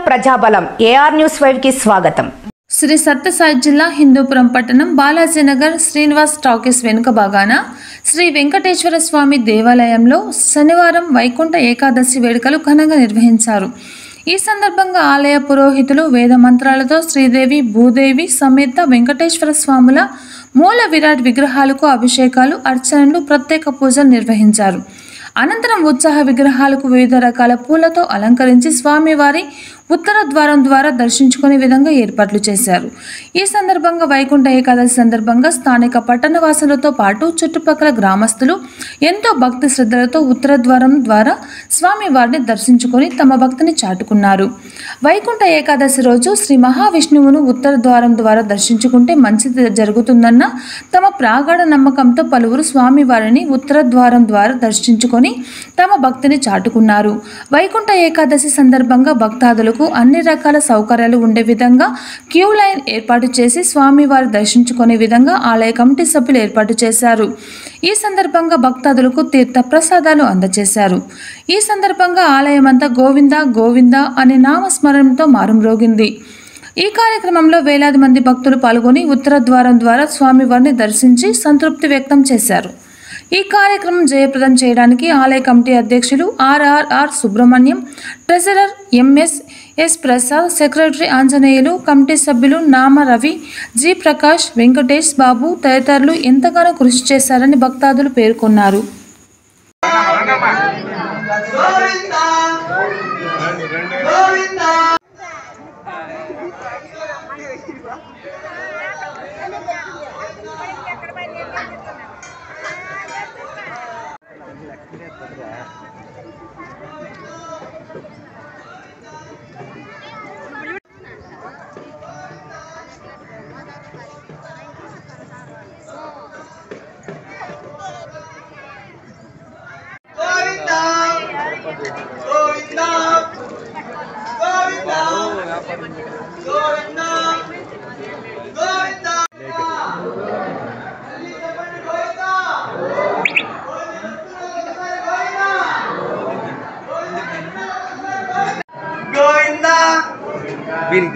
ప్రజాబలం AR news 5 కి స్వాగతం. శ్రీ సత్యసాయి జిల్లా హిందూపురం పట్టణం బాలాజీనగర్ శ్రీనివాస్ టాకీస్ వెనుక భాగాన శ్రీ వెంకటేశ్వర స్వామి దేవాలయంలో శనివారం వైకుంఠ ఏకాదశి వేడుకలు ఘనంగా నిర్వహించారు. ఈ సందర్భంగా ఆలయ పురోహితులు వేద మంత్రాలతో శ్రీదేవి భూదేవి సమేత వెంకటేశ్వర స్వాముల మూల విరాట్ విగ్రహాలకు అభిషేకాలు, అర్చనలు, ప్రత్యేక పూజలు నిర్వహించారు. అనంతరం ఉత్సాహ విగ్రహాలకు వివిధ రకాల పూలతో అలంకరించి స్వామివారి ఉత్తర ద్వారం ద్వారా దర్శించుకునే విధంగా ఏర్పాట్లు చేశారు. ఈ సందర్భంగా వైకుంఠ ఏకాదశి సందర్భంగా స్థానిక పట్టణవాసులతో పాటు చుట్టుపక్కల గ్రామస్తులు ఎంతో భక్తి శ్రద్ధలతో ఉత్తర ద్వారం ద్వారా స్వామివారిని దర్శించుకొని తమ భక్తిని చాటుకున్నారు. వైకుంఠ ఏకాదశి రోజు శ్రీ మహావిష్ణువును ఉత్తర ద్వారం ద్వారా దర్శించుకుంటే మంచిది జరుగుతుందన్న తమ ప్రాగాఢ నమ్మకంతో పలువురు స్వామివారిని ఉత్తర ద్వారం ద్వారా దర్శించుకొని తమ భక్తిని చాటుకున్నారు. వైకుంఠ ఏకాదశి సందర్భంగా భక్తాదులకు అన్ని రకాల సౌకర్యాలు ఉండే విధంగా క్యూ లైన్ ఏర్పాటు చేసి స్వామివారి దర్శించుకునే విధంగా ఆలయ కమిటీ సభ్యులు ఏర్పాటు చేశారు. ఈ సందర్భంగా భక్తాదులకు తీర్థ ప్రసాదాలు అందజేశారు. ఈ సందర్భంగా ఆలయమంతా గోవింద గోవింద అనే నామస్మరణతో మారుమ్రోగింది. ఈ కార్యక్రమంలో వేలాది మంది భక్తులు పాల్గొని ఉత్తర ద్వారం ద్వారా స్వామివారిని దర్శించి సంతృప్తి వ్యక్తం చేశారు. ఈ కార్యక్రమం జయప్రదం చేయడానికి ఆలయ కమిటీ అధ్యక్షులు RRR Subrahmanyam, treasurer MS Prasad, secretary Anjaneyulu, committee సభ్యులు నామ రవి, జి ప్రకాష్, వెంకటేష్ బాబు తదితరులు ఎంతగానో కృషి చేశారని భక్తాదులు పేర్కొన్నారు.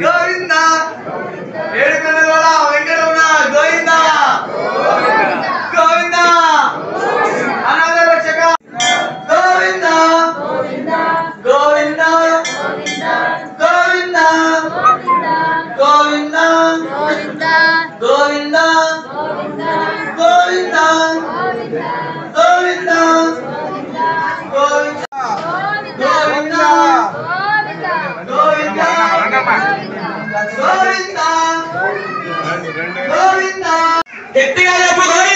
గోవిందా ఏడుకొండలవాడ వెంకటరమణ గోవిందా గోవిందా అనాథ రక్షక గోవిందా గోవిందా గోవిందా గోవిందా గోవిందా గోవిందా గోవిందా గోవిందా గట్టిగా చెప్పు.